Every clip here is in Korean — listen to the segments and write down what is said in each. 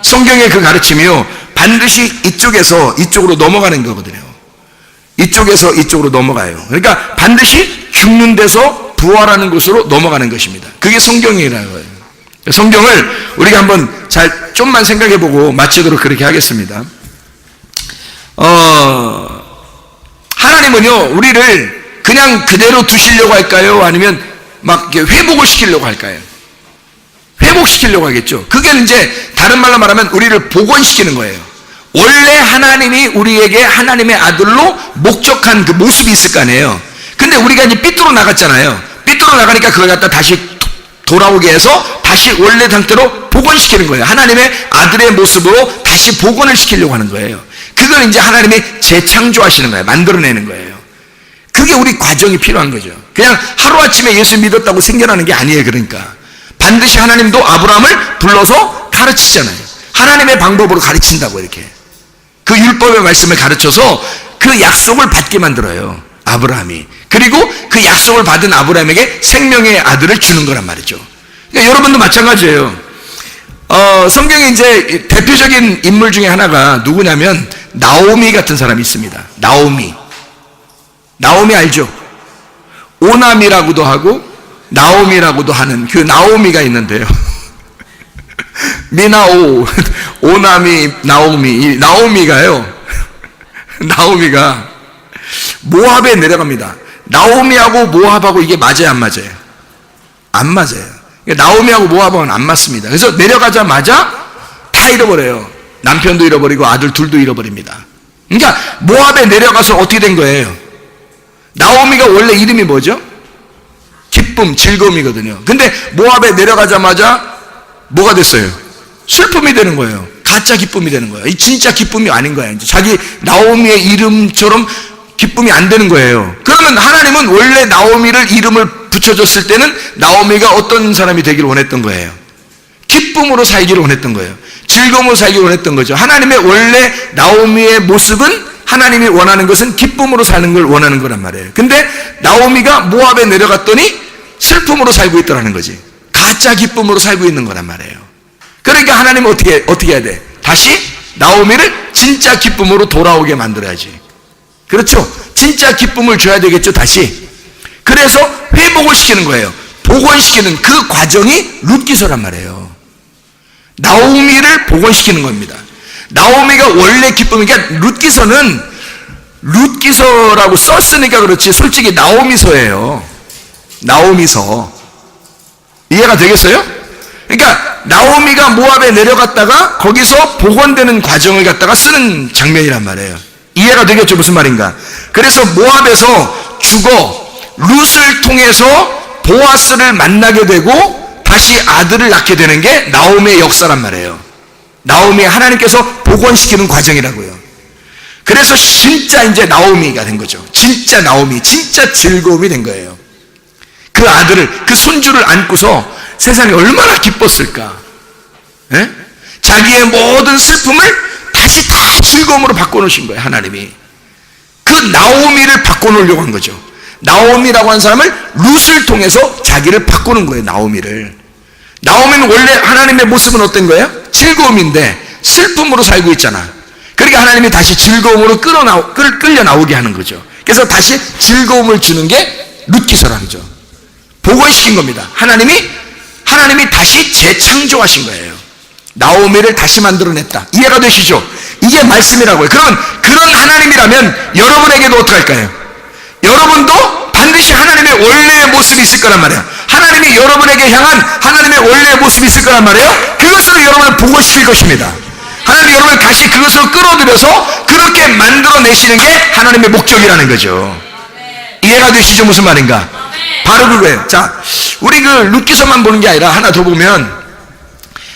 성경의 그 가르침이요, 반드시 이쪽에서 이쪽으로 넘어가는 거거든요. 이쪽에서 이쪽으로 넘어가요. 그러니까 반드시 죽는 데서 부활하는 곳으로 넘어가는 것입니다. 그게 성경이라는 거예요. 성경을 우리가 한번 좀만 생각해보고 마치도록 그렇게 하겠습니다. 하나님은요, 우리를 그냥 그대로 두시려고 할까요? 아니면 막 회복을 시키려고 할까요? 회복시키려고 하겠죠. 그게 이제 다른 말로 말하면 우리를 복원시키는 거예요. 원래 하나님이 우리에게 하나님의 아들로 목적한 그 모습이 있을 거 아니에요. 근데 우리가 이제 삐뚤어 나갔잖아요. 삐뚤어 나가니까 그걸 갖다 다시 돌아오게 해서 다시 원래 상태로 복원시키는 거예요. 하나님의 아들의 모습으로 다시 복원을 시키려고 하는 거예요. 그걸 이제 하나님이 재창조하시는 거예요. 만들어내는 거예요. 그게 우리 과정이 필요한 거죠. 그냥 하루아침에 예수 믿었다고 생겨나는 게 아니에요. 그러니까 반드시 하나님도 아브라함을 불러서 가르치잖아요. 하나님의 방법으로 가르친다고. 이렇게 그 율법의 말씀을 가르쳐서 그 약속을 받게 만들어요, 아브라함이. 그리고 그 약속을 받은 아브라함에게 생명의 아들을 주는 거란 말이죠. 그러니까 여러분도 마찬가지예요. 성경에 이제 대표적인 인물 중에 하나가 누구냐면 나오미 같은 사람이 있습니다. 나오미 알죠? 오남이라고도 하고 나오미라고도 하는 그 나오미가 있는데요. 미나오, 오나미, 나오미. 이 나오미가 모압에 내려갑니다. 나오미하고 모압하고 이게 맞아요, 안 맞아요? 안 맞아요. 나오미하고 모압하고는 안 맞습니다. 그래서 내려가자마자 다 잃어버려요. 남편도 잃어버리고 아들 둘도 잃어버립니다. 그러니까 모압에 내려가서 어떻게 된 거예요? 나오미가 원래 이름이 뭐죠? 기쁨, 즐거움이거든요. 근데 모압에 내려가자마자 뭐가 됐어요? 슬픔이 되는 거예요. 가짜 기쁨이 되는 거예요. 이 진짜 기쁨이 아닌 거예요. 이제 자기 나오미의 이름처럼 기쁨이 안 되는 거예요. 그러면 하나님은 원래 나오미를 이름을 붙여줬을 때는 나오미가 어떤 사람이 되기를 원했던 거예요? 기쁨으로 살기를 원했던 거예요. 즐거움으로 살기를 원했던 거죠. 하나님의 원래 나오미의 모습은, 하나님이 원하는 것은 기쁨으로 사는 걸 원하는 거란 말이에요. 근데 나오미가 모압에 내려갔더니 슬픔으로 살고 있더라는 거지. 가짜 기쁨으로 살고 있는 거란 말이에요. 그러니까 하나님은 어떻게 해야 돼? 다시 나오미를 진짜 기쁨으로 돌아오게 만들어야지. 그렇죠? 진짜 기쁨을 줘야 되겠죠, 다시. 그래서 회복을 시키는 거예요. 복원시키는 그 과정이 룻기서란 말이에요. 나오미를 복원시키는 겁니다. 나오미가 원래 기쁨이, 그러니까 룻기서는 룻기서라고 썼으니까 그렇지 솔직히 나오미서예요. 나오미서. 이해가 되겠어요? 그러니까 나오미가 모압에 내려갔다가 거기서 복원되는 과정을 갖다가 쓰는 장면이란 말이에요. 이해가 되겠죠? 무슨 말인가? 그래서 모압에서 죽어 룻을 통해서 보아스를 만나게 되고 다시 아들을 낳게 되는 게 나오미의 역사란 말이에요. 나오미 하나님께서 복원시키는 과정이라고요. 그래서 진짜 이제 나오미가 된 거죠. 진짜 나오미, 진짜 즐거움이 된 거예요. 그 아들을, 그 손주를 안고서 세상이 얼마나 기뻤을까. 에? 자기의 모든 슬픔을 다시 다 즐거움으로 바꿔놓으신 거예요, 하나님이. 그 나오미를 바꿔놓으려고 한 거죠. 나오미라고 하는 사람을 룻을 통해서 자기를 바꾸는 거예요, 나오미를. 나오미는 원래 하나님의 모습은 어떤 거예요? 즐거움인데 슬픔으로 살고 있잖아. 그러니까 하나님이 다시 즐거움으로 끌려 나오게 하는 거죠. 그래서 다시 즐거움을 주는 게 룻기서라죠. 복원시킨 겁니다. 하나님이 다시 재창조하신 거예요. 나오미를 다시 만들어냈다. 이해가 되시죠? 이게 말씀이라고요. 그러면 그런 하나님이라면 여러분에게도 어떡할까요? 여러분도 반드시 하나님의 원래의 모습이 있을 거란 말이에요. 하나님이 여러분에게 향한 하나님의 원래의 모습이 있을 거란 말이에요. 그것으로 여러분을 복원시킬 것입니다. 하나님이 여러분을 다시 그것으로 끌어들여서 그렇게 만들어내시는 게 하나님의 목적이라는 거죠. 이해가 되시죠? 무슨 말인가? 바로 그거예요. 자, 우리 그 룻기서만 보는 게 아니라 하나 더 보면,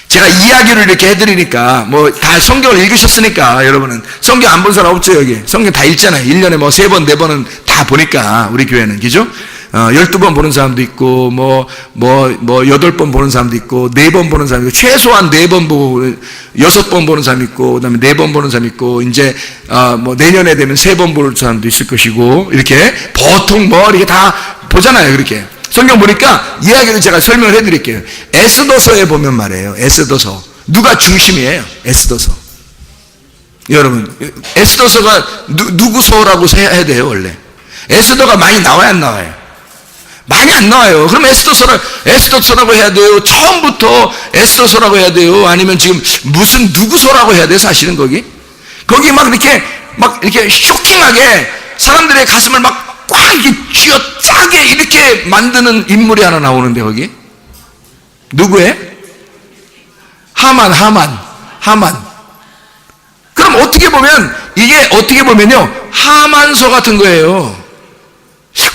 제가 이야기를 이렇게 해드리니까 뭐 다 성경을 읽으셨으니까, 여러분은 성경 안 본 사람 없죠? 여기 성경 다 읽잖아요. 1년에 뭐 3번 4번은 다 보니까, 우리 교회는. 그죠? 12번 보는 사람도 있고, 8번 보는 사람도 있고, 4번 보는 사람도 있고, 최소한 4번 보고, 6번 보는 사람이 있고, 그 다음에 4번 보는 사람이 있고, 이제, 내년에 되면 3번 볼 사람도 있을 것이고, 이렇게, 보통 이렇게 다 보잖아요, 그렇게. 성경 보니까 이야기를 제가 설명을 해드릴게요. 에스더서에 보면 말이에요. 에스더서. 누가 중심이에요? 에스더서. 여러분, 에스더서가 누구서라고 해야 돼요, 원래? 에스더가 많이 나와야 안 나와요? 많이 안 나와요. 그럼 에스더서라고 해야 돼요? 처음부터 에스더서라고 해야 돼요? 아니면 지금 무슨 누구서라고 해야 돼요, 사실은 거기? 거기 막 이렇게 쇼킹하게 사람들의 가슴을 막 꽉 이렇게 쥐어짜게 이렇게 만드는 인물이 하나 나오는데, 거기? 누구의? 하만. 그럼 어떻게 보면, 이게 어떻게 보면요, 하만서 같은 거예요.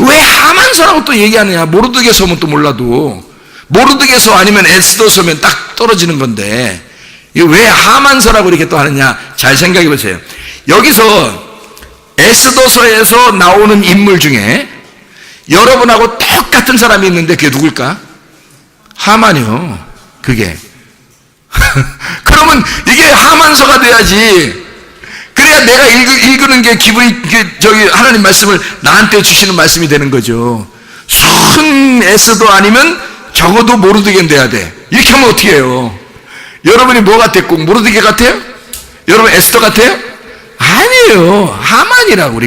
왜 하만서라고 또 얘기하느냐? 모르드게서면 또 몰라도. 모르드게서 아니면 에스더서면 딱 떨어지는 건데, 이거 왜 하만서라고 이렇게 또 하느냐? 잘 생각해 보세요. 여기서 에스더서에서 나오는 인물 중에 여러분하고 똑같은 사람이 있는데 그게 누굴까? 하만이요. 그게. 그러면 이게 하만서가 돼야지. 그래야 내가 읽는 게 기분이, 하나님 말씀을 나한테 주시는 말씀이 되는 거죠. 순 에스더 아니면 적어도 모르드게는 돼야 돼. 이렇게 하면 어떻게 해요? 여러분이 뭐 같아요? 꼭 모르드게 같아요? 여러분 에스더 같아요? 아니에요. 하만이라고.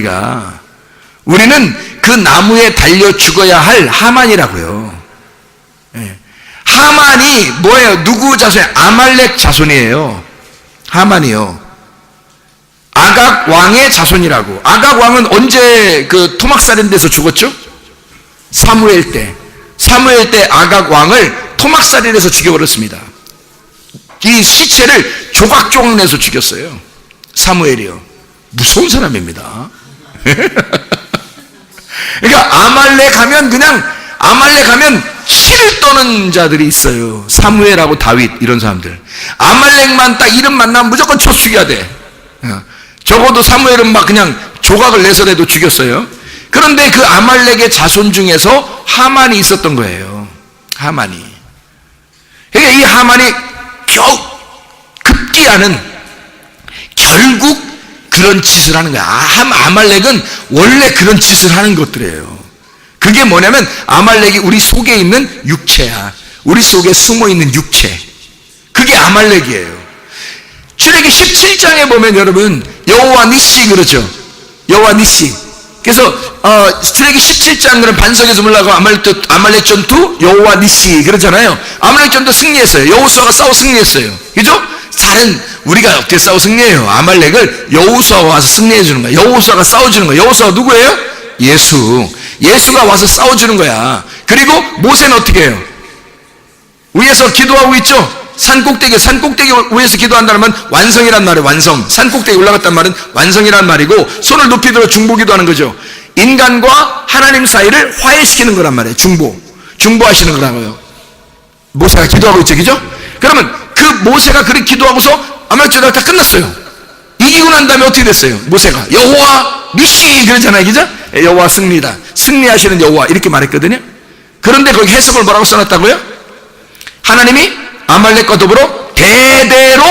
우리는 그 나무에 달려 죽어야 할 하만이라고요. 네. 하만이 뭐예요? 누구 자손이에요? 아말렉 자손이에요. 하만이요. 아각 왕의 자손이라고. 아각 왕은 언제 그 토막살인 데서 죽었죠? 사무엘 때 아각 왕을 토막살인해서 죽여버렸습니다. 이 시체를 조각조각 내서 죽였어요. 사무엘이요. 무서운 사람입니다. 그러니까 아말렉 하면 치를 떠는 자들이 있어요. 사무엘하고 다윗 이런 사람들. 아말렉만 딱 이름만 나면 무조건 쳐 죽여야 돼. 적어도 사무엘은 막 그냥 조각을 내서라도 죽였어요. 그런데 그 아말렉의 자손 중에서 하만이 있었던 거예요. 하만이. 그러니까 이 하만이 급기야는 결국 그런 짓을 하는 거야. 아말렉은 원래 그런 짓을 하는 것들이에요. 그게 뭐냐면 아말렉이 우리 속에 있는 육체야. 우리 속에 숨어있는 육체. 그게 아말렉이에요. 출애기 17장에 보면 여러분 여호와 니시 그러죠. 여호와 니시. 그래서 출애기 17장은 반석에서 올라가고 아말렉 전투 여호와 니시 그러잖아요. 아말렉 전투 승리했어요. 여호수아가 싸워 승리했어요. 그죠? 다른 우리가 어떻게 싸워 승리해요? 아말렉을 여호수아가 와서 승리해 주는 거야. 여호수아가 싸워주는 거야. 여호수아가 누구예요? 예수가 와서 싸워주는 거야. 그리고 모세는 어떻게 해요? 위에서 기도하고 있죠? 산꼭대기 위에서 기도한다는 말은 완성이란 말이에요. 완성. 산꼭대기 올라갔단 말은 완성이란 말이고, 손을 높이 들어 중보기도하는 거죠. 인간과 하나님 사이를 화해시키는 거란 말이에요. 중보하시는 거라고요. 모세가 기도하고 있죠, 그죠? 그러면 그 모세가 그렇게 기도하고서 아말렉 전투가 다 끝났어요. 이기고 난 다음에 어떻게 됐어요? 모세가 여호와 니시 그러잖아요, 그죠? 여호와 승리다. 승리하시는 여호와 이렇게 말했거든요. 그런데 거기 해석을 뭐라고 써놨다고요? 하나님이 아말렉과 더불어 대대로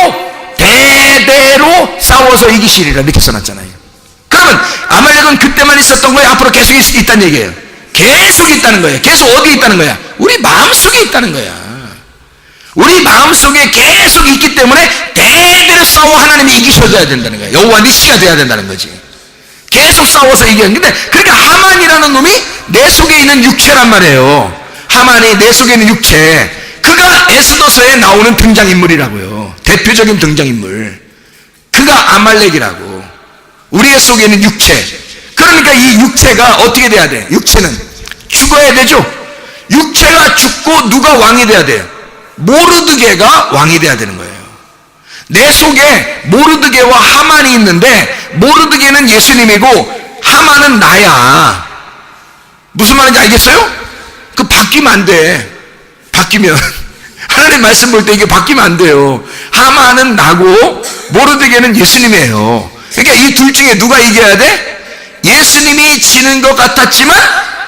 싸워서 이기시리라 이렇게 써놨잖아요. 그러면 아말렉은 그때만 있었던 거예요? 앞으로 계속 있다는 얘기예요? 계속 있다는 거예요. 계속 어디에 있다는 거야? 우리 마음속에 있다는 거야. 우리 마음속에 계속 있기 때문에 대대로 싸워 하나님이 이기셔야 된다는 거예요. 여호와 니시가 돼야 된다는 거지. 계속 싸워서 이기는. 근데 그러니까 하만이라는 놈이 내 속에 있는 육체란 말이에요. 하만이 내 속에 있는 육체. 그가 에스더서에 나오는 등장인물이라고요. 대표적인 등장인물. 그가 아말렉이라고. 우리의 속에 있는 육체. 그러니까 이 육체가 어떻게 돼야 돼? 육체는 죽어야 되죠. 육체가 죽고 누가 왕이 돼야 돼요? 모르드게가 왕이 돼야 되는 거예요. 내 속에 모르드게와 하만이 있는데, 모르드게는 예수님이고 하만은 나야. 무슨 말인지 알겠어요? 그 바뀌면 안 돼. 바뀌면 하나님 말씀 볼 때 이게 바뀌면 안 돼요. 하만은 나고 모르드게는 예수님이에요. 그러니까 이 둘 중에 누가 이겨야 돼? 예수님이 지는 것 같았지만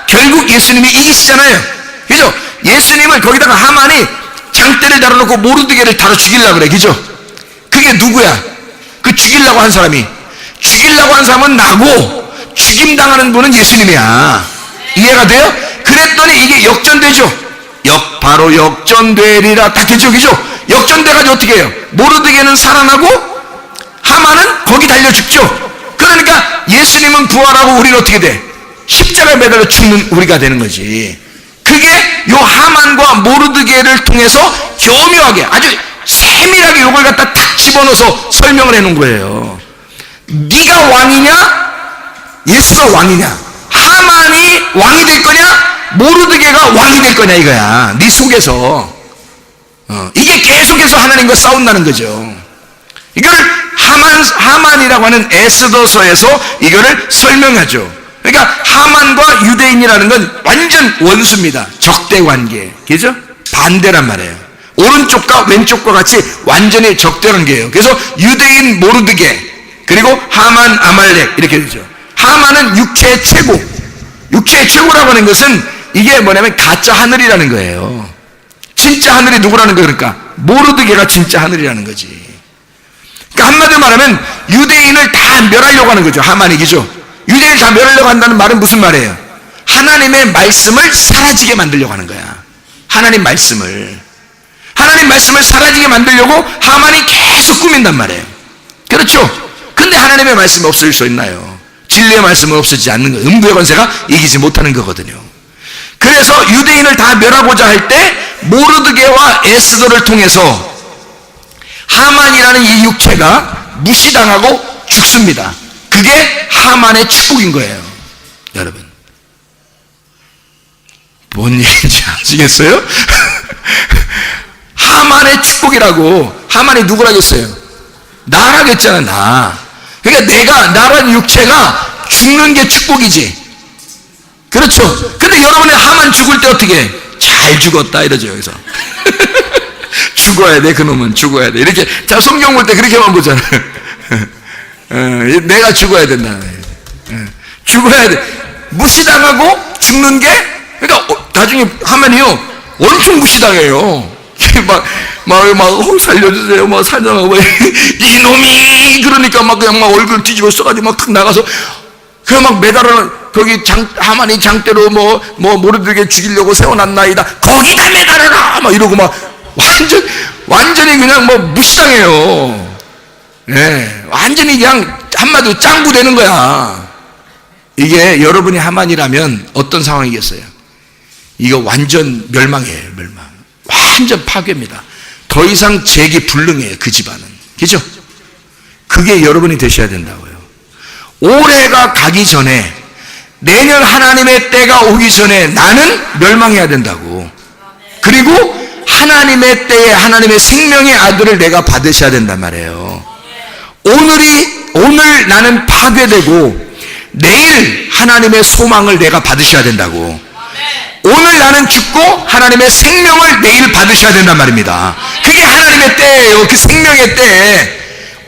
결국 예수님이 이기시잖아요. 그죠? 예수님을 거기다가 하만이 장대를 달아놓고 모르드게를 다뤄 죽이려고 그래. 그죠? 그게 누구야? 그 죽이려고 한 사람이. 죽이려고 한 사람은 나고 죽임당하는 분은 예수님이야. 이해가 돼요? 그랬더니 이게 역전되죠? 바로 역전되리라. 딱 되죠? 그죠? 역전돼가지고 어떻게 해요? 모르드게는 살아나고 하만은 거기 달려 죽죠. 그러니까 예수님은 부활하고 우리는 어떻게 돼? 십자가에 매달려 죽는 우리가 되는 거지. 그게 요 하만과 모르드게를 통해서 교묘하게 아주 세밀하게 이걸 갖다 탁 집어넣어서 설명을 해놓은 거예요. 네가 왕이냐? 예수가 왕이냐? 하만이 왕이 될 거냐? 모르드게가 왕이 될 거냐 이거야. 네 속에서. 이게 계속해서 하나님과 싸운다는 거죠. 이걸 하만이라고 하는 에스더서에서 이거를 설명하죠. 그러니까 하만과 유대인이라는 건 완전 원수입니다. 적대 관계. 그죠? 반대란 말이에요. 오른쪽과 왼쪽과 같이 완전히 적대 관계예요. 그래서 유대인 모르드게 그리고 하만 아말렉 이렇게 되죠. 하만은 육체의 최고. 육체의 최고라고 하는 것은 이게 뭐냐면 가짜 하늘이라는 거예요. 진짜 하늘이 누구라는 거예요? 그러니까 모르드게가 진짜 하늘이라는 거지. 그러니까 한마디로 말하면 유대인을 다 멸하려고 하는 거죠. 하만이. 그죠? 유대인을 다 멸하려고 한다는 말은 무슨 말이에요? 하나님의 말씀을 사라지게 만들려고 하는 거야. 하나님 말씀을 사라지게 만들려고 하만이 계속 꾸민단 말이에요. 그렇죠? 근데 하나님의 말씀이 없어질 수 있나요? 진리의 말씀은 없어지지 않는 거예요. 음부의 권세가 이기지 못하는 거거든요. 그래서 유대인을 다 멸하고자 할 때 모르드게와 에스더를 통해서 하만이라는 이 육체가 무시당하고 죽습니다. 그게 하만의 축복인 거예요. 여러분 뭔 얘기인지 아시겠어요? 하만의 축복이라고. 하만이 누구라고 했어요? 나라고 했잖아. 나. 그러니까 나라는 육체가 죽는 게 축복이지. 그렇죠? 근데 여러분의 하만 죽을 때 어떻게 해? 잘 죽었다 이러죠. 여기서 죽어야 돼. 그놈은 죽어야 돼. 이렇게 자 성경 볼 때 그렇게만 보잖아요. 내가 죽어야 된다. 죽어야 돼. 무시당하고 죽는 게 그러니까 나중에 하만이요 엄청 무시당해요. 살려주세요. 살려고 이놈이 그러니까 그냥 얼굴 뒤집어 써가지고 탁 나가서 그 매달아 거기 하만이 장대로 모르드게 죽이려고 세워놨나이다. 거기다 매달아라 이러고 완전히 그냥 무시당해요. 네, 완전히 그냥 한마디로 짱구 되는 거야. 이게 여러분이 하만이라면 어떤 상황이겠어요? 이거 완전 멸망이에요. 멸망. 완전 파괴입니다. 더 이상 재기 불능해요. 그 집안은. 그죠? 그게 여러분이 되셔야 된다고요. 올해가 가기 전에 내년 하나님의 때가 오기 전에 나는 멸망해야 된다고. 그리고 하나님의 때에 하나님의 생명의 아들을 내가 받으셔야 된단 말이에요. 오늘 나는 파괴되고 내일 하나님의 소망을 내가 받으셔야 된다고. 오늘 나는 죽고 하나님의 생명을 내일 받으셔야 된단 말입니다. 그게 하나님의 때예요. 그 생명의 때.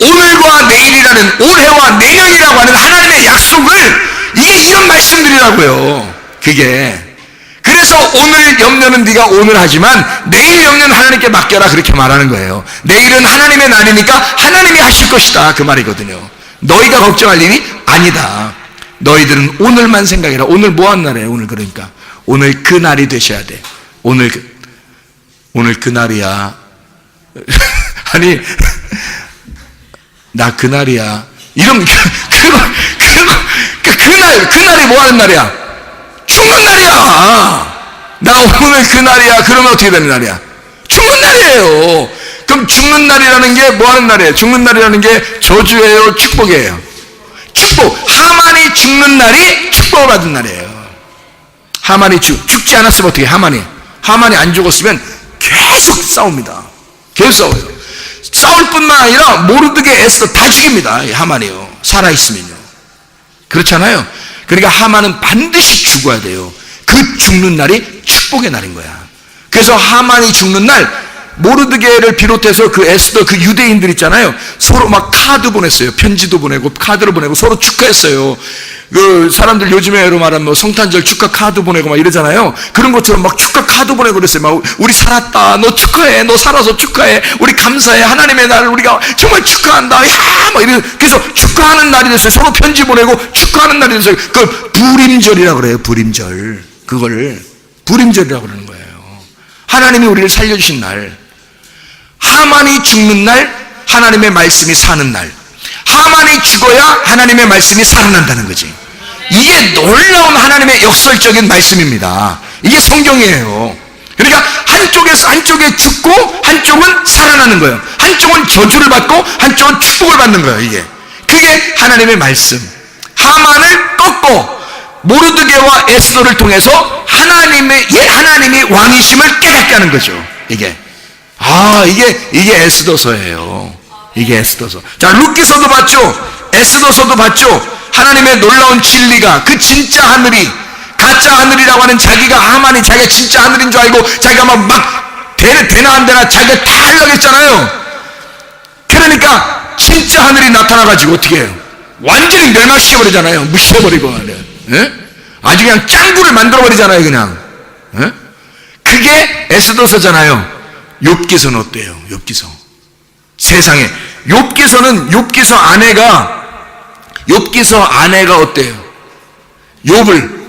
오늘과 내일이라는 올해와 내년이라고 하는 하나님의 약속을 이게 이런 말씀들이라고요. 그게. 그래서 오늘 염려는 네가 오늘 하지만 내일 염려는 하나님께 맡겨라 그렇게 말하는 거예요. 내일은 하나님의 날이니까 하나님이 하실 것이다 그 말이거든요. 너희가 걱정할 일이 아니다. 너희들은 오늘만 생각해라. 오늘 뭐 한 날이에요? 오늘 그러니까 오늘 그 날이 되셔야 돼. 오늘 그 날이야. 아니 나 그 날이야. 이런 그날이 뭐 하는 날이야? 죽는 날이야. 나 오늘 그 날이야. 그러면 어떻게 되는 날이야? 죽는 날이에요. 그럼 죽는 날이라는 게 뭐 하는 날이에요? 죽는 날이라는 게 저주예요? 축복이에요? 축복. 하만이 죽는 날이 축복을 받은 날이에요. 하만이 죽지 않았으면 어떻게 해? 하만이 안 죽었으면 계속 싸웁니다. 계속 싸워요. 싸울 뿐만 아니라 모르드게 에스더 다 죽입니다. 하만이요. 살아있으면요. 그렇잖아요. 그러니까 하만은 반드시 죽어야 돼요. 그 죽는 날이 축복의 날인 거야. 그래서 하만이 죽는 날 모르드게를 비롯해서 그 에스더 그 유대인들 있잖아요. 서로 막 카드 보냈어요. 편지도 보내고 카드를 보내고 서로 축하했어요. 그 사람들 요즘에로 말하면 성탄절 축하 카드 보내고 막 이러잖아요. 그런 것처럼 막 축하 카드 보내고 그랬어요. 막 우리 살았다. 너 축하해. 너 살아서 축하해. 우리 감사해. 하나님의 날을 우리가 정말 축하한다. 야, 막 이런. 그래서 축하하는 날이 됐어요. 서로 편지 보내고 축하하는 날이 됐어요. 그걸 부림절이라고 그래요. 부림절. 그걸 부림절이라고 그러는 거예요. 하나님이 우리를 살려주신 날. 하만이 죽는 날 하나님의 말씀이 사는 날, 하만이 죽어야 하나님의 말씀이 살아난다는 거지. 이게 놀라운 하나님의 역설적인 말씀입니다. 이게 성경이에요. 그러니까 한쪽에 죽고 한쪽은 살아나는 거예요. 한쪽은 저주를 받고 한쪽은 축복을 받는 거예요. 이게 그게 하나님의 말씀. 하만을 꺾고 모르드게와 에스더를 통해서 하나님이 왕이심을 깨닫게 하는 거죠. 이게 에스더서예요. 이게 에스더서. 자, 룻기서도 봤죠. 에스더서도 봤죠. 하나님의 놀라운 진리가, 그 진짜 하늘이 가짜 하늘이라고 하는 하만이 자기가 진짜 하늘인 줄 알고 자기가 막 되나 안 되나 자기가 다 하려고 했잖아요. 그러니까 진짜 하늘이 나타나가지고 어떻게 해요? 완전히 멸망시켜버리잖아요. 무시해버리고. 예? 아주 그냥 짱구를 만들어버리잖아요. 그냥. 예? 그게 에스더서잖아요. 욥기서는 어때요? 욥기서. 세상에 욥기서 아내가 어때요? 욥을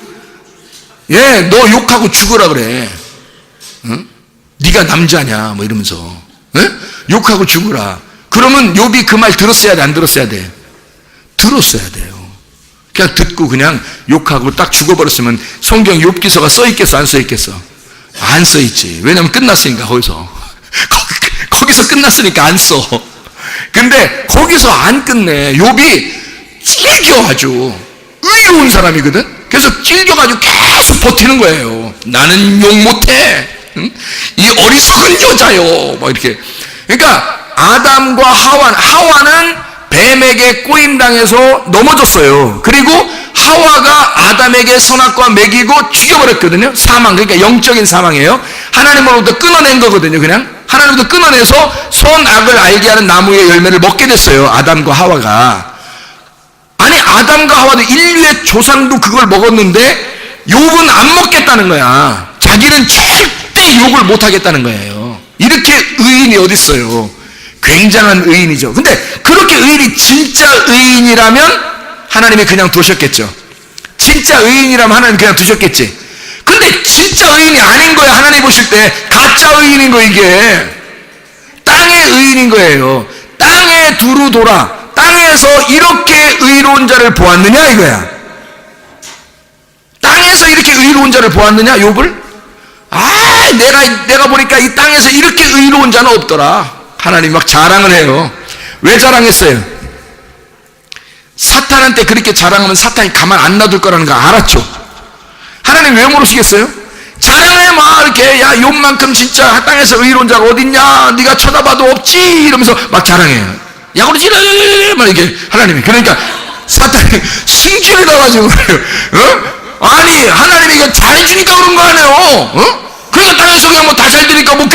너 욕하고 죽으라 그래. 응? 네가 남자냐 뭐 이러면서 욕하고 죽으라. 그러면 욥이 그 말 들었어야 돼, 안 들었어야 돼? 들었어야 돼요. 그냥 듣고 그냥 욕하고 딱 죽어버렸으면 성경 욥기서가 써있겠어, 안 써있겠어? 안 써있지. 왜냐면 끝났으니까. 거기서 끝났으니까 안 써. 근데 거기서 안 끝내. 욥이 찔겨 아주 의로운 사람이거든. 그래서 찔겨가지고 계속 버티는 거예요. 나는 욕 못해. 응? 이 어리석은 여자요. 막 이렇게. 그러니까 아담과 하와는 뱀에게 꼬임당해서 넘어졌어요. 그리고 하와가 아담에게 선악과 먹이고 죽여버렸거든요. 사망. 그러니까 영적인 사망이에요. 하나님으로부터 끊어낸 거거든요. 그냥 하나님으로부터 끊어내서 선악을 알게 하는 나무의 열매를 먹게 됐어요. 아담과 하와가. 아니, 아담과 하와도 인류의 조상도 그걸 먹었는데 욥은 안 먹겠다는 거야. 자기는 절대 욕을 못 하겠다는 거예요. 이렇게 의인이 어디 있어요? 굉장한 의인이죠. 근데 그렇게 의인이 진짜 의인이라면 하나님이 그냥 두셨겠죠. 진짜 의인이라면 하나님 그냥 두셨겠지. 근데 진짜 의인이 아닌 거야. 하나님 보실 때 가짜 의인인 거. 이게 땅의 의인인 거예요. 땅에 두루 돌아 땅에서 이렇게 의로운 자를 보았느냐 이거야. 땅에서 이렇게 의로운 자를 보았느냐 욥을? 내가 보니까 이 땅에서 이렇게 의로운 자는 없더라. 하나님 막 자랑을 해요. 왜 자랑했어요? 사탄한테 그렇게 자랑하면 사탄이 가만 안 놔둘 거라는 거 알았죠. 하나님 왜 모르시겠어요? 자랑해 막 이렇게, 야 욥만큼 진짜 땅에서 의로운 자가 어딨냐, 네가 쳐다봐도 없지 이러면서 막 자랑해요. 야구로 지르 막 이렇게 하나님이. 그러니까 사탄이 승질이 나가지고 아니 하나님이 이거 잘해주니까 그런 거 아니에요. 그냥 땅에서 그냥 뭐 다 잘 되니까 뭐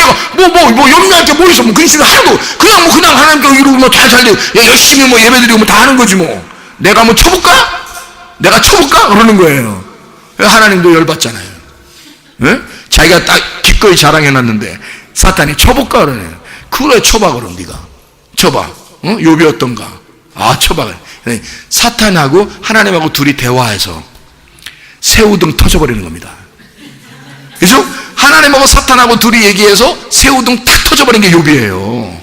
염려할 게 뭐 있어. 뭐 근심이 하나도 그냥 하나님께 이러고 뭐 다 잘 되고 열심히 뭐 예배드리고 뭐 다 하는 거지 뭐. 내가 뭐 쳐볼까? 그러는 거예요. 하나님도 열받잖아요. 자기가 딱 기꺼이 자랑해놨는데 사탄이 쳐볼까 그러네요. 그래 쳐봐. 그럼 네가 쳐봐. 욥이 어떤가? 쳐봐. 사탄하고 하나님하고 둘이 대화해서 새우등 터져버리는 겁니다. 그죠? 하나님하고 사탄하고 둘이 얘기해서 새우등 탁 터져버린 게 욥이에요.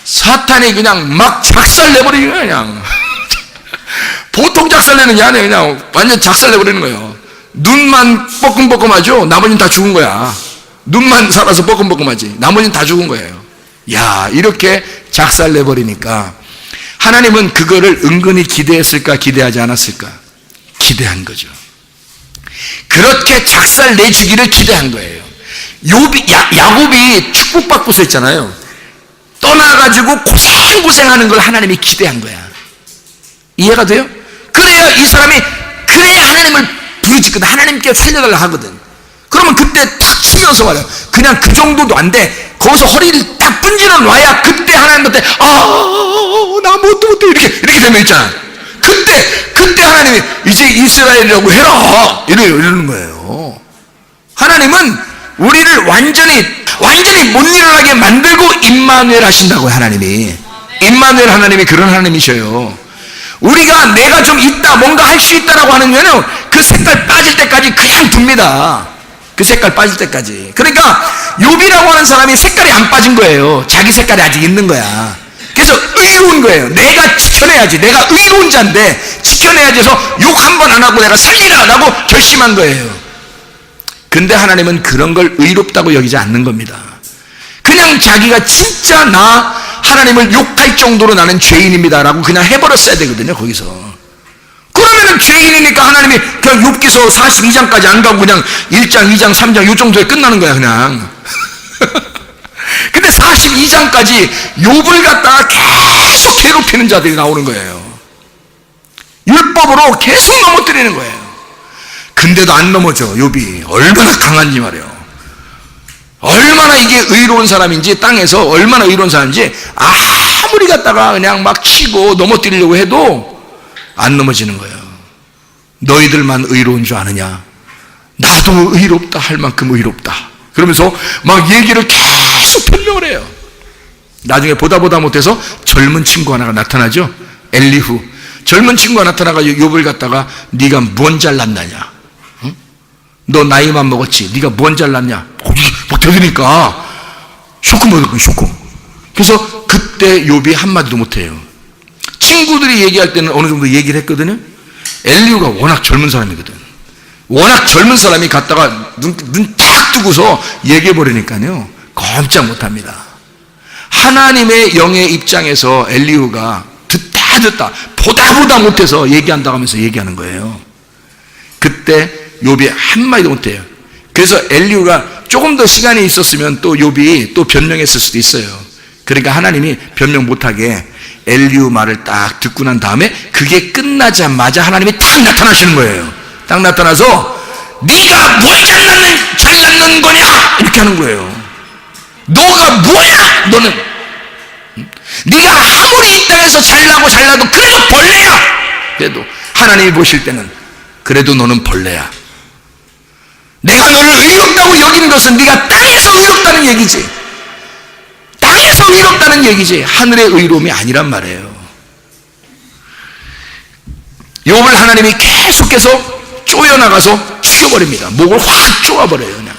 사탄이 그냥 막 작살내버리는 거야. 그냥 보통 작살내는 게 아니에요. 그냥 완전 작살내버리는 거예요. 눈만 뻐끔뻐끔하죠? 나머지는 다 죽은 거야. 눈만 살아서 뻐끔뻐끔하지. 나머지는 다 죽은 거예요. 야, 이렇게 작살내버리니까 하나님은 그거를 은근히 기대했을까, 기대하지 않았을까? 기대한 거죠. 그렇게 작살내주기를 기대한 거예요. 야곱이 축복받고서 했잖아요. 떠나가지고 고생하는 걸 하나님이 기대한 거야. 이해가 돼요? 그래야 이 사람이, 그래야 하나님을 부르짖거든. 하나님께 살려달라 하거든. 그러면 그때 탁 치면서 말이야. 그냥 그 정도도 안 돼. 거기서 허리를 딱 분질러 놔야 그때 하나님한테 나 못해 이렇게 되면 있잖아. 그때 하나님이 이제 이스라엘이라고 해라 이러는 거예요. 하나님은 우리를 완전히 못 일어나게 만들고 임마누엘 하신다고요. 하나님이 임마누엘 하나님이 그런 하나님이셔요. 우리가 내가 좀 있다, 뭔가 할 수 있다라고 하는 거는 그 색깔 빠질 때까지 그냥 둡니다. 그 색깔 빠질 때까지. 그러니까 욥이라고 하는 사람이 색깔이 안 빠진 거예요. 자기 색깔이 아직 있는 거야. 그래서 의로운 거예요. 내가 지켜내야지. 내가 의로운 자인데 지켜내야지 해서 욕 한 번 안 하고 내가 살리라 라고 결심한 거예요. 근데 하나님은 그런 걸 의롭다고 여기지 않는 겁니다. 그냥 자기가 진짜 나 하나님을 욕할 정도로 나는 죄인입니다 라고 그냥 해버렸어야 되거든요. 거기서. 그러면은 죄인이니까 하나님이 그냥 욥기서 42장까지 안 가고 그냥 1장, 2장, 3장 요 정도에 끝나는 거야 그냥. 근데 42장까지 욥을 갖다가 계속 괴롭히는 자들이 나오는 거예요. 율법으로 계속 넘어뜨리는 거예요. 근데도 안 넘어져. 욥이 얼마나 강한지 말이에요. 얼마나 이게 의로운 사람인지, 땅에서 얼마나 의로운 사람인지 아무리 갖다가 그냥 막 치고 넘어뜨리려고 해도 안 넘어지는 거예요. 너희들만 의로운 줄 아느냐? 나도 의롭다 할 만큼 의롭다. 그러면서 막 얘기를 계속 변명을 해요. 나중에 보다 못해서 젊은 친구 하나가 나타나죠. 엘리후. 젊은 친구가 나타나가지고 욥을 갖다가 네가 뭔 잘났느냐? 응? 너 나이만 먹었지. 네가 뭔 잘났냐? 막 대드니까 쇼크 먹었거든요. 쇼크. 그래서 그때 욥이 한마디도 못해요. 친구들이 얘기할 때는 어느 정도 얘기를 했거든요. 엘리후가 워낙 젊은 사람이거든. 워낙 젊은 사람이 갔다가 눈 딱 뜨고서 얘기해버리니까요. 꼼짝 못합니다. 하나님의 영의 입장에서 엘리후가 듣다 보다 못해서 얘기한다고 하면서 얘기하는 거예요. 그때 욥이 한마디도 못해요. 그래서 엘리후가 조금 더 시간이 있었으면 또 욥이 또 변명했을 수도 있어요. 그러니까 하나님이 변명 못하게 엘리후 말을 딱 듣고 난 다음에 그게 끝나자마자 하나님이 딱 나타나시는 거예요. 딱 나타나서 네가 뭘 잘났는 거냐 이렇게 하는 거예요. 너가 뭐야 너는. 네가 아무리 이 땅에서 잘나도 그래도 벌레야. 그래도 하나님이 보실 때는 그래도 너는 벌레야. 내가 너를 의롭다고 여기는 것은 네가 땅에서 의롭다는 얘기지. 땅에서 의롭다는 얘기지 하늘의 의로움이 아니란 말이에요. 욥을 하나님이 계속해서 쪼여나가서 죽여버립니다. 목을 확 쪼아버려요 그냥.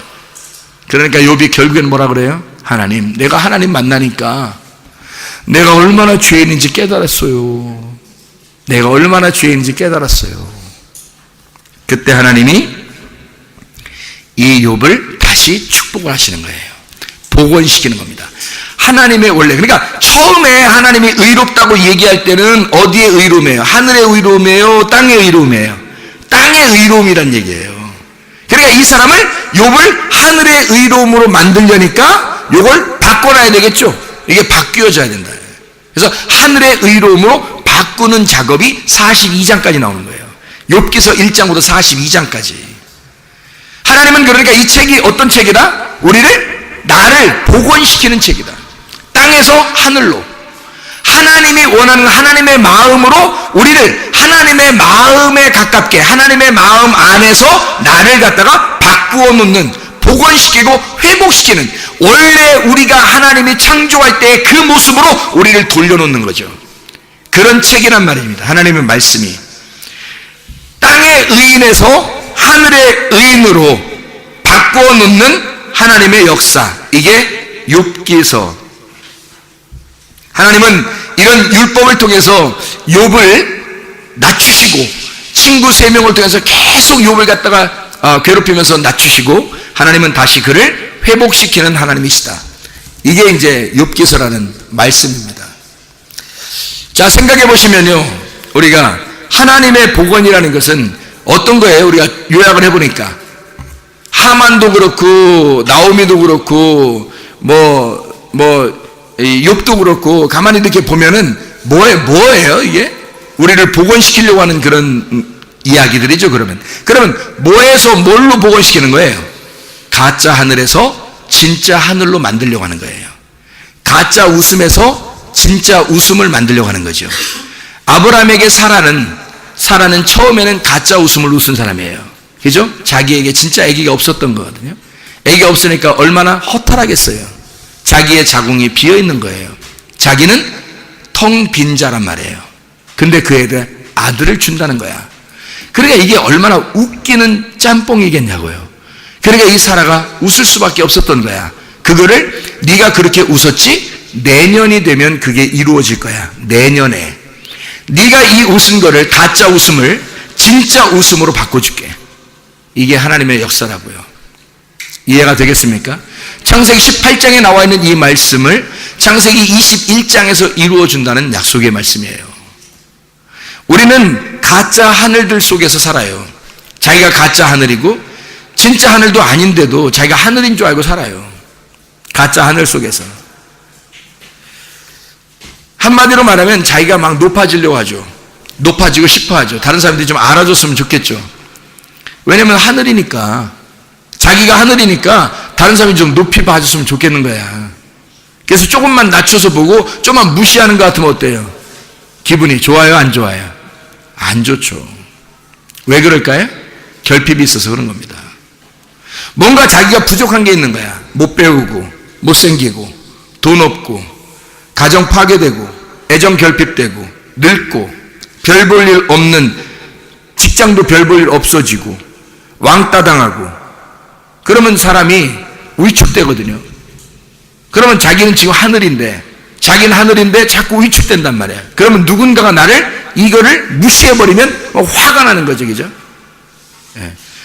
그러니까 욥이 결국에는 뭐라 그래요? 하나님, 내가 하나님 만나니까 내가 얼마나 죄인인지 깨달았어요. 내가 얼마나 죄인인지 깨달았어요. 그때 하나님이 이 욥을 다시 축복을 하시는 거예요. 복원시키는 겁니다. 하나님의 원래, 그러니까 처음에 하나님이 의롭다고 얘기할 때는 어디의 의로움이에요? 하늘의 의로움이에요? 땅의 의로움이에요? 땅의 의로움이란 얘기예요. 그러니까 이 사람을 욥을 하늘의 의로움으로 만들려니까 이걸 바꿔놔야 되겠죠. 이게 바뀌어져야 된다. 그래서 하늘의 의로움으로 바꾸는 작업이 42장까지 나오는 거예요. 욥기서 1장부터 42장까지. 하나님은 그러니까 이 책이 어떤 책이다? 나를 복원시키는 책이다. 땅에서 하늘로. 하나님이 원하는 하나님의 마음으로 우리를 하나님의 마음에 가깝게, 하나님의 마음 안에서 나를 갖다가 바꾸어 놓는, 복원시키고 회복시키는, 원래 우리가 하나님이 창조할 때의 그 모습으로 우리를 돌려놓는 거죠. 그런 책이란 말입니다. 하나님의 말씀이 땅의 의인에서 하늘의 의인으로 바꾸어 놓는 하나님의 역사, 이게 욥기서. 하나님은 이런 율법을 통해서 욥을 낮추시고, 친구 3명을 통해서 계속 욥을 갖다가 괴롭히면서 낮추시고, 하나님은 다시 그를 회복시키는 하나님이시다. 이게 이제 욥기서라는 말씀입니다. 자, 생각해 보시면요, 우리가 하나님의 복원이라는 것은 어떤 거예요? 우리가 요약을 해보니까 하만도 그렇고 나오미도 그렇고 욥도 그렇고 가만히 이렇게 보면은 뭐예요 이게? 우리를 복원시키려고 하는 그런 이야기들이죠. 그러면 뭐에서 뭘로 복원시키는 거예요? 가짜 하늘에서 진짜 하늘로 만들려고 하는 거예요. 가짜 웃음에서 진짜 웃음을 만들려고 하는 거죠. 아브라함에게 사라는 처음에는 가짜 웃음을 웃은 사람이에요. 그죠? 자기에게 진짜 아기가 없었던 거거든요. 아기가 없으니까 얼마나 허탈하겠어요. 자기의 자궁이 비어있는 거예요. 자기는 텅 빈 자란 말이에요. 근데 그에게 아들을 준다는 거야. 그러니까 이게 얼마나 웃기는 짬뽕이겠냐고요. 그러니까 이 사라가 웃을 수밖에 없었던 거야. 그거를 네가 그렇게 웃었지? 내년이 되면 그게 이루어질 거야. 내년에 네가 이 웃은 거를, 가짜 웃음을 진짜 웃음으로 바꿔줄게. 이게 하나님의 역사라고요. 이해가 되겠습니까? 창세기 18장에 나와 있는 이 말씀을 창세기 21장에서 이루어준다는 약속의 말씀이에요. 우리는 가짜 하늘들 속에서 살아요. 자기가 가짜 하늘이고 진짜 하늘도 아닌데도 자기가 하늘인 줄 알고 살아요. 가짜 하늘 속에서. 한마디로 말하면 자기가 막 높아지려고 하죠. 높아지고 싶어 하죠. 다른 사람들이 좀 알아줬으면 좋겠죠. 왜냐면 하늘이니까, 자기가 하늘이니까 다른 사람이 좀 높이 봐줬으면 좋겠는 거야. 그래서 조금만 낮춰서 보고 조금만 무시하는 것 같으면 어때요? 기분이 좋아요, 안 좋아요? 안 좋죠. 왜 그럴까요? 결핍이 있어서 그런 겁니다. 뭔가 자기가 부족한 게 있는 거야. 못 배우고, 못생기고, 돈 없고, 가정 파괴되고, 애정 결핍되고, 늙고, 별 볼 일 없는, 직장도 별 볼 일 없어지고, 왕따 당하고, 그러면 사람이 위축되거든요. 그러면 자기는 지금 하늘인데, 자기는 하늘인데 자꾸 위축된단 말이야. 그러면 누군가가 나를, 이거를 무시해버리면 화가 나는 거죠, 그죠?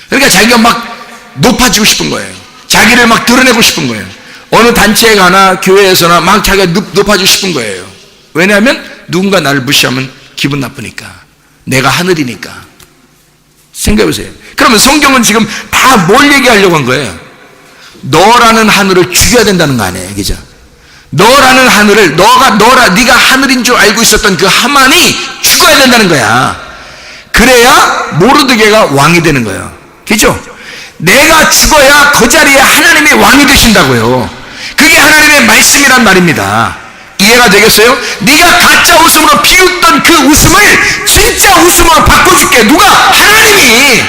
그러니까 자기가 막 높아지고 싶은 거예요. 자기를 막 드러내고 싶은 거예요. 어느 단체에 가나 교회에서나 막 자기가 높아지고 싶은 거예요. 왜냐하면 누군가 나를 무시하면 기분 나쁘니까. 내가 하늘이니까. 생각해보세요. 그러면 성경은 지금 다 뭘 얘기하려고 한 거예요? 너라는 하늘을 죽여야 된다는 거 아니에요, 그죠? 너라는 하늘을, 네가 하늘인 줄 알고 있었던 그 하만이 죽어야 된다는 거야. 그래야 모르드게가 왕이 되는 거예요. 그죠? 내가 죽어야 그 자리에 하나님이 왕이 되신다고요. 그게 하나님의 말씀이란 말입니다. 이해가 되겠어요? 네가 가짜 웃음으로 비웃던 그 웃음을 진짜 웃음으로 바꿔줄게. 누가? 하나님이.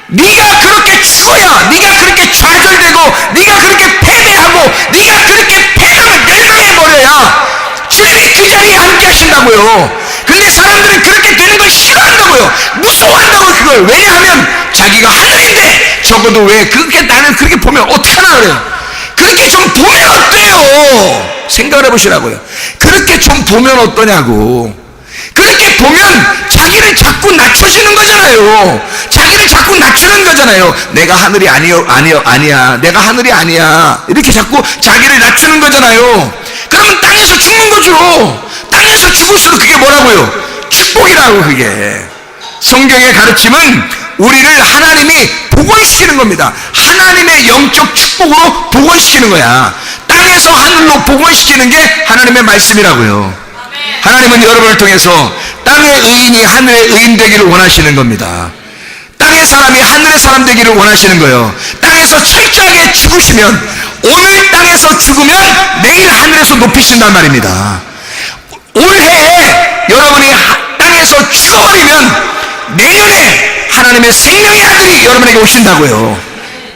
네가 그렇게 죽어야, 네가 그렇게 좌절되고, 네가 그렇게 패배하고, 네가 그렇게 패강을 멸망해버려야 주님이 그 자리에 함께 하신다고요. 근데 사람들은 그렇게 되는 걸 싫어한다고요. 무서워한다고요, 그걸. 왜냐하면 자기가 하늘인데, 적어도 왜 그렇게 나는 그렇게 보면 어떡하나 그래요. 그렇게 좀 보면 어때요? 생각을 해보시라고요. 그렇게 좀 보면 어떠냐고. 그렇게 보면 자기를 자꾸 낮춰지는 거잖아요. 자기를 자꾸 낮추는 거잖아요. 내가 하늘이 아니야. 내가 하늘이 아니야. 이렇게 자꾸 자기를 낮추는 거잖아요. 그러면 땅에서 죽는 거죠. 땅에서 죽을수록 그게 뭐라고요? 축복이라고. 그게 성경의 가르침은 우리를 하나님이 복원시키는 겁니다. 하나님의 영적 축복으로 복원시키는 거야. 땅에서 하늘로 복원시키는 게 하나님의 말씀이라고요. 하나님은 여러분을 통해서 땅의 의인이 하늘의 의인 되기를 원하시는 겁니다. 땅의 사람이 하늘의 사람 되기를 원하시는 거예요. 땅에서 철저하게 죽으시면, 오늘 땅에서 죽으면 내일 하늘에서 높이신단 말입니다. 올해에 여러분이 땅에서 죽어버리면 내년에 하나님의 생명의 아들이 여러분에게 오신다고요.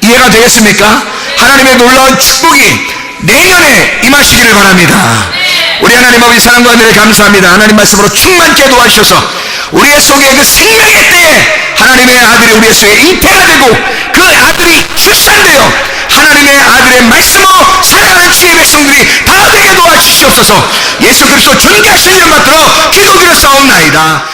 이해가 되겠습니까? 하나님의 놀라운 축복이 내년에 임하시기를 바랍니다. 우리 하나님 아버지 사랑과 은혜를 감사합니다. 하나님 말씀으로 충만케 도와주셔서 우리의 속에 그 생명의 때에 하나님의 아들이 우리의 속에 잉태가 되고, 그 아들이 출산되어 하나님의 아들의 말씀으로 살아가는 주의 백성들이 다 되게 도와주시옵소서. 예수 그리스도 존귀하신 이름 받들어 기도드려 싸움나이다.